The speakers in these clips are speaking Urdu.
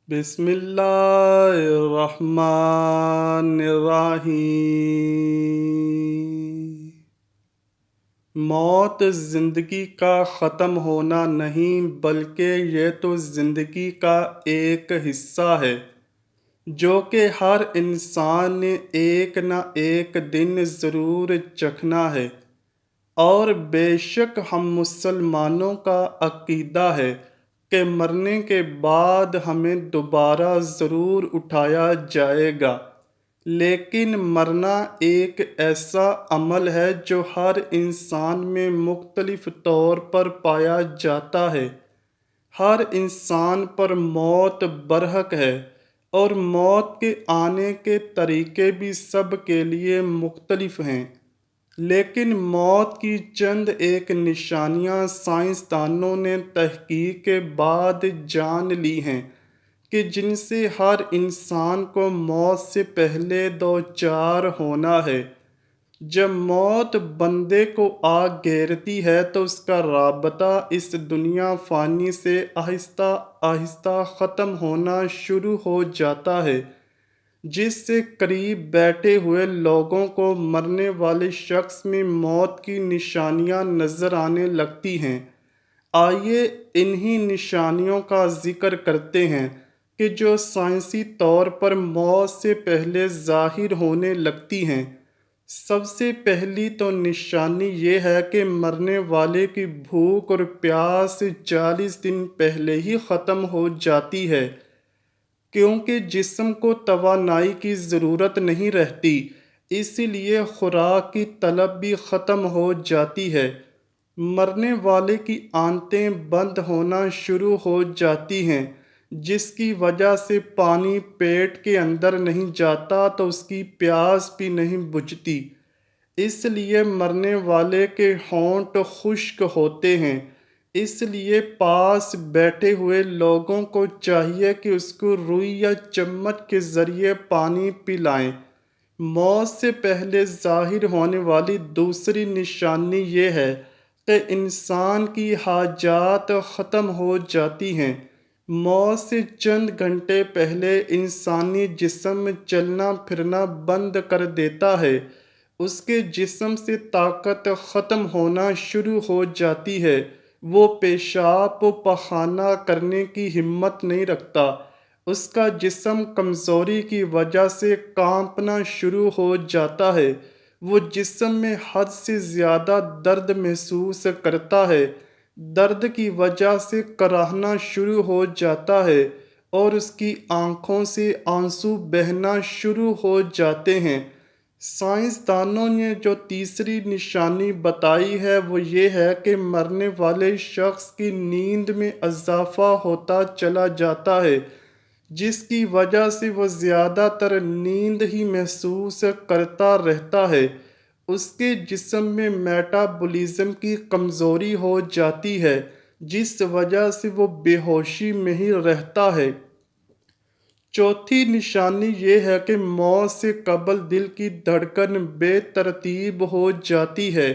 بسم اللہ الرحمن الرحیم۔ موت زندگی کا ختم ہونا نہیں بلکہ یہ تو زندگی کا ایک حصہ ہے جو کہ ہر انسان نے ایک نہ ایک دن ضرور چکھنا ہے، اور بے شک ہم مسلمانوں کا عقیدہ ہے کہ مرنے کے بعد ہمیں دوبارہ ضرور اٹھایا جائے گا، لیکن مرنا ایک ایسا عمل ہے جو ہر انسان میں مختلف طور پر پایا جاتا ہے۔ ہر انسان پر موت برحق ہے، اور موت کے آنے کے طریقے بھی سب کے لیے مختلف ہیں، لیکن موت کی چند ایک نشانیاں سائنسدانوں نے تحقیق کے بعد جان لی ہیں کہ جن سے ہر انسان کو موت سے پہلے دوچار ہونا ہے۔ جب موت بندے کو آ گھیرتی ہے تو اس کا رابطہ اس دنیا فانی سے آہستہ آہستہ ختم ہونا شروع ہو جاتا ہے، جس سے قریب بیٹھے ہوئے لوگوں کو مرنے والے شخص میں موت کی نشانیاں نظر آنے لگتی ہیں۔ آئیے انہی نشانیوں کا ذکر کرتے ہیں کہ جو سائنسی طور پر موت سے پہلے ظاہر ہونے لگتی ہیں۔ سب سے پہلی تو نشانی یہ ہے کہ مرنے والے کی بھوک اور پیاس 40 دن پہلے ہی ختم ہو جاتی ہے، کیونکہ جسم کو توانائی کی ضرورت نہیں رہتی، اس لیے خوراک کی طلب بھی ختم ہو جاتی ہے۔ مرنے والے کی آنتیں بند ہونا شروع ہو جاتی ہیں، جس کی وجہ سے پانی پیٹ کے اندر نہیں جاتا تو اس کی پیاس بھی نہیں بجھتی، اس لیے مرنے والے کے ہونٹ خشک ہوتے ہیں۔ اس لیے پاس بیٹھے ہوئے لوگوں کو چاہیے کہ اس کو روئی یا چمچ کے ذریعے پانی پلائیں۔ موت سے پہلے ظاہر ہونے والی دوسری نشانی یہ ہے کہ انسان کی حاجات ختم ہو جاتی ہیں۔ موت سے چند گھنٹے پہلے انسانی جسم چلنا پھرنا بند کر دیتا ہے، اس کے جسم سے طاقت ختم ہونا شروع ہو جاتی ہے، وہ پیشاب و پخانہ کرنے کی ہمت نہیں رکھتا، اس کا جسم کمزوری کی وجہ سے کانپنا شروع ہو جاتا ہے، وہ جسم میں حد سے زیادہ درد محسوس کرتا ہے، درد کی وجہ سے کراہنا شروع ہو جاتا ہے، اور اس کی آنکھوں سے آنسو بہنا شروع ہو جاتے ہیں۔ سائنسدانوں نے جو تیسری نشانی بتائی ہے وہ یہ ہے کہ مرنے والے شخص کی نیند میں اضافہ ہوتا چلا جاتا ہے، جس کی وجہ سے وہ زیادہ تر نیند ہی محسوس کرتا رہتا ہے، اس کے جسم میں میٹابولزم کی کمزوری ہو جاتی ہے، جس وجہ سے وہ بے ہوشی میں ہی رہتا ہے۔ چوتھی نشانی یہ ہے کہ موت سے قبل دل کی دھڑکن بے ترتیب ہو جاتی ہے،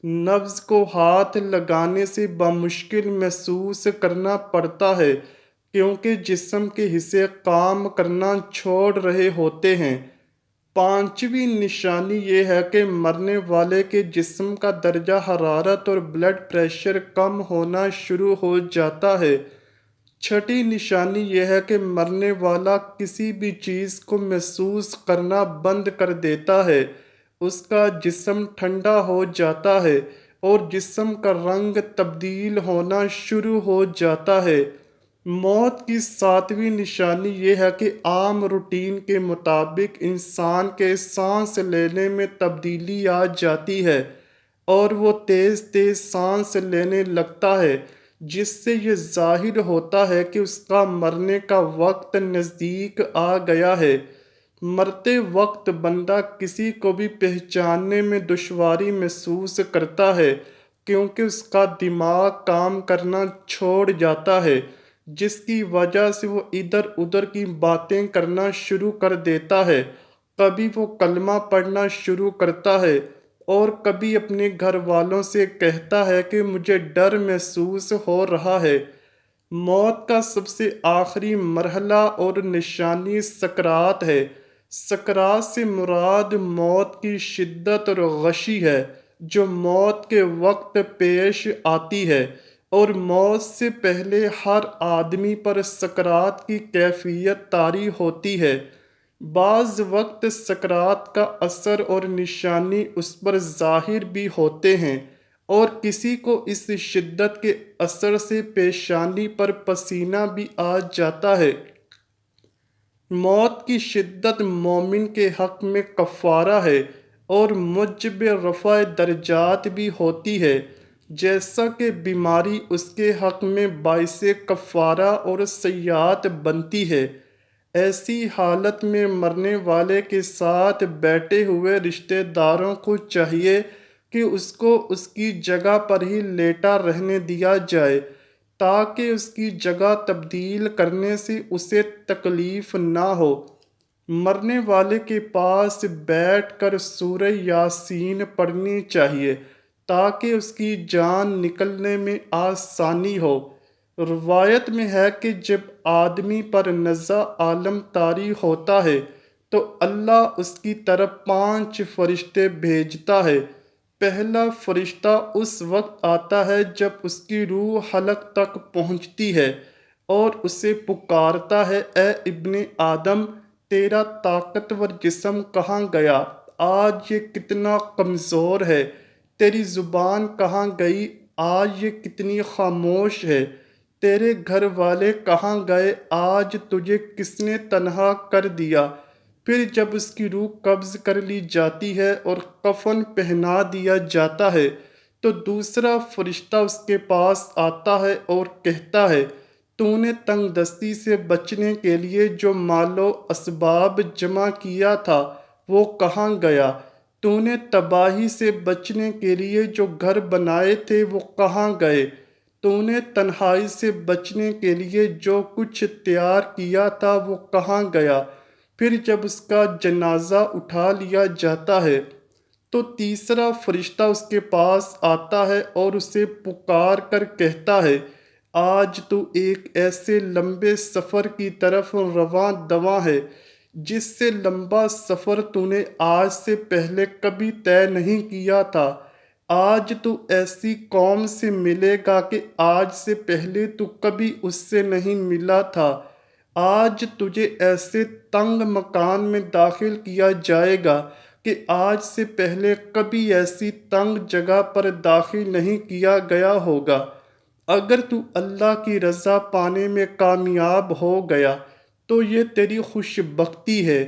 نبض کو ہاتھ لگانے سے بمشکل محسوس کرنا پڑتا ہے، کیونکہ جسم کے حصے کام کرنا چھوڑ رہے ہوتے ہیں۔ پانچویں نشانی یہ ہے کہ مرنے والے کے جسم کا درجہ حرارت اور بلڈ پریشر کم ہونا شروع ہو جاتا ہے۔ چھٹی نشانی یہ ہے کہ مرنے والا کسی بھی چیز کو محسوس کرنا بند کر دیتا ہے، اس کا جسم ٹھنڈا ہو جاتا ہے اور جسم کا رنگ تبدیل ہونا شروع ہو جاتا ہے۔ موت کی ساتویں نشانی یہ ہے کہ عام روٹین کے مطابق انسان کے سانس لینے میں تبدیلی آ جاتی ہے، اور وہ تیز تیز سانس لینے لگتا ہے، جس سے یہ ظاہر ہوتا ہے کہ اس کا مرنے کا وقت نزدیک آ گیا ہے۔ مرتے وقت بندہ کسی کو بھی پہچاننے میں دشواری محسوس کرتا ہے، کیونکہ اس کا دماغ کام کرنا چھوڑ جاتا ہے، جس کی وجہ سے وہ ادھر ادھر کی باتیں کرنا شروع کر دیتا ہے۔ کبھی وہ کلمہ پڑھنا شروع کرتا ہے، اور کبھی اپنے گھر والوں سے کہتا ہے کہ مجھے ڈر محسوس ہو رہا ہے۔ موت کا سب سے آخری مرحلہ اور نشانی سکرات ہے۔ سکرات سے مراد موت کی شدت اور غشی ہے جو موت کے وقت پیش آتی ہے، اور موت سے پہلے ہر آدمی پر سکرات کی کیفیت طاری ہوتی ہے۔ بعض وقت سکرات کا اثر اور نشانی اس پر ظاہر بھی ہوتے ہیں، اور کسی کو اس شدت کے اثر سے پیشانی پر پسینہ بھی آ جاتا ہے۔ موت کی شدت مومن کے حق میں کفارہ ہے اور موجب رفع درجات بھی ہوتی ہے، جیسا کہ بیماری اس کے حق میں باعث کفارہ اور سیئات بنتی ہے۔ ایسی حالت میں مرنے والے کے ساتھ بیٹھے ہوئے رشتہ داروں کو چاہیے کہ اس کو اس کی جگہ پر ہی لیٹا رہنے دیا جائے، تاکہ اس کی جگہ تبدیل کرنے سے اسے تکلیف نہ ہو۔ مرنے والے کے پاس بیٹھ کر سورہ یاسین پڑھنی چاہیے تاکہ اس کی جان نکلنے میں آسانی ہو۔ روایت میں ہے کہ جب آدمی پر نزع عالم طاری ہوتا ہے تو اللہ اس کی طرف 5 فرشتے بھیجتا ہے۔ پہلا فرشتہ اس وقت آتا ہے جب اس کی روح حلق تک پہنچتی ہے اور اسے پکارتا ہے، اے ابن آدم، تیرا طاقتور جسم کہاں گیا؟ آج یہ کتنا کمزور ہے۔ تیری زبان کہاں گئی؟ آج یہ کتنی خاموش ہے۔ تیرے گھر والے کہاں گئے؟ آج تجھے کس نے تنہا کر دیا؟ پھر جب اس کی روح قبض کر لی جاتی ہے اور کفن پہنا دیا جاتا ہے تو دوسرا فرشتہ اس کے پاس آتا ہے اور کہتا ہے، تو نے تنگ دستی سے بچنے کے لیے جو مال و اسباب جمع کیا تھا وہ کہاں گیا؟ تو نے تباہی سے بچنے کے لیے جو گھر بنائے تھے وہ کہاں گئے؟ تو نے تنہائی سے بچنے کے لیے جو کچھ تیار کیا تھا وہ کہاں گیا؟ پھر جب اس کا جنازہ اٹھا لیا جاتا ہے تو تیسرا فرشتہ اس کے پاس آتا ہے اور اسے پکار کر کہتا ہے، آج تو ایک ایسے لمبے سفر کی طرف رواں دواں ہے جس سے لمبا سفر تو نے آج سے پہلے کبھی طے نہیں کیا تھا۔ آج تو ایسی قوم سے ملے گا کہ آج سے پہلے تو کبھی اس سے نہیں ملا تھا۔ آج تجھے ایسے تنگ مکان میں داخل کیا جائے گا کہ آج سے پہلے کبھی ایسی تنگ جگہ پر داخل نہیں کیا گیا ہوگا۔ اگر تو اللہ کی رضا پانے میں کامیاب ہو گیا تو یہ تیری خوش بختی ہے،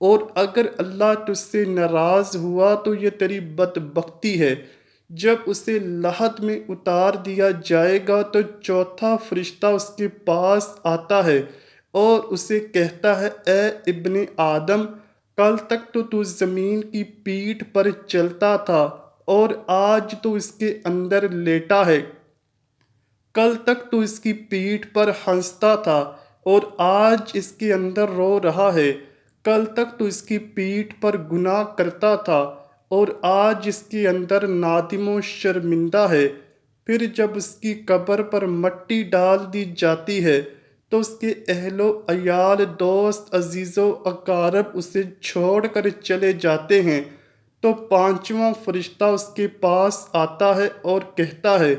اور اگر اللہ تجھ سے ناراض ہوا تو یہ تیری بدبختی ہے۔ جب اسے لحد میں اتار دیا جائے گا تو چوتھا فرشتہ اس کے پاس آتا ہے اور اسے کہتا ہے، اے ابن آدم، کل تک تو تو زمین کی پیٹھ پر چلتا تھا اور آج تو اس کے اندر لیٹا ہے۔ کل تک تو اس کی پیٹھ پر ہنستا تھا اور آج اس کے اندر رو رہا ہے۔ کل تک تو اس کی پیٹھ پر گناہ کرتا تھا اور آج اس کے اندر نادم و شرمندہ ہے۔ پھر جب اس کی قبر پر مٹی ڈال دی جاتی ہے تو اس کے اہل و عیال، دوست، عزیز و اقارب اسے چھوڑ کر چلے جاتے ہیں تو پانچواں فرشتہ اس کے پاس آتا ہے اور کہتا ہے،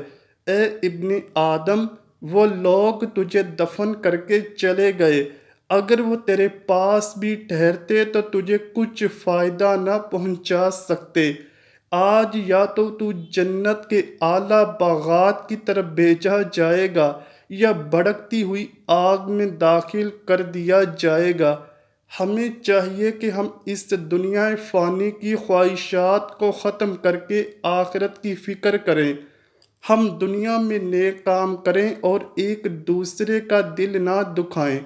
اے ابن آدم، وہ لوگ تجھے دفن کر کے چلے گئے، اگر وہ تیرے پاس بھی ٹھہرتے تو تجھے کچھ فائدہ نہ پہنچا سکتے۔ آج یا تو جنت کے اعلیٰ باغات کی طرف بھیجا جائے گا یا بھڑکتی ہوئی آگ میں داخل کر دیا جائے گا۔ ہمیں چاہیے کہ ہم اس دنیا فانی کی خواہشات کو ختم کر کے آخرت کی فکر کریں۔ ہم دنیا میں نیک کام کریں اور ایک دوسرے کا دل نہ دکھائیں۔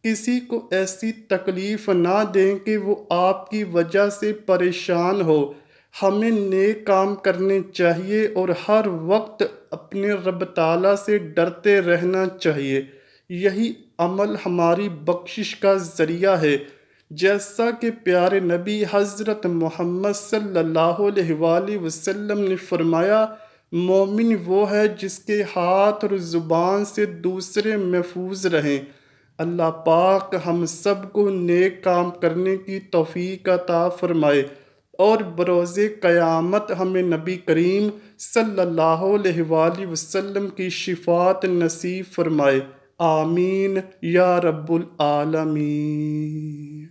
کسی کو ایسی تکلیف نہ دیں کہ وہ آپ کی وجہ سے پریشان ہو۔ ہمیں نیک کام کرنے چاہیے اور ہر وقت اپنے رب تعالیٰ سے ڈرتے رہنا چاہیے۔ یہی عمل ہماری بخشش کا ذریعہ ہے، جیسا کہ پیارے نبی حضرت محمد صلی اللہ علیہ وآلہ وسلم نے فرمایا، مومن وہ ہے جس کے ہاتھ اور زبان سے دوسرے محفوظ رہیں۔ اللہ پاک ہم سب کو نیک کام کرنے کی توفیق عطا فرمائے اور بروز قیامت ہمیں نبی کریم صلی اللہ علیہ وآلہ وسلم کی شفاعت نصیب فرمائے۔ آمین یا رب العالمین۔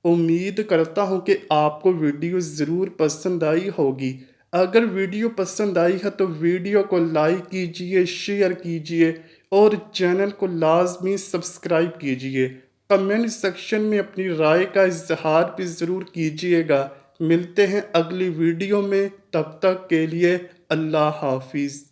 امید کرتا ہوں کہ آپ کو ویڈیو ضرور پسند آئی ہوگی۔ اگر ویڈیو پسند آئی ہے تو ویڈیو کو لائک کیجئے، شیئر کیجئے اور چینل کو لازمی سبسکرائب کیجئے۔ کمنٹ سیکشن میں اپنی رائے کا اظہار بھی ضرور کیجئے گا۔ ملتے ہیں اگلی ویڈیو میں، تب تک کے لیے اللہ حافظ۔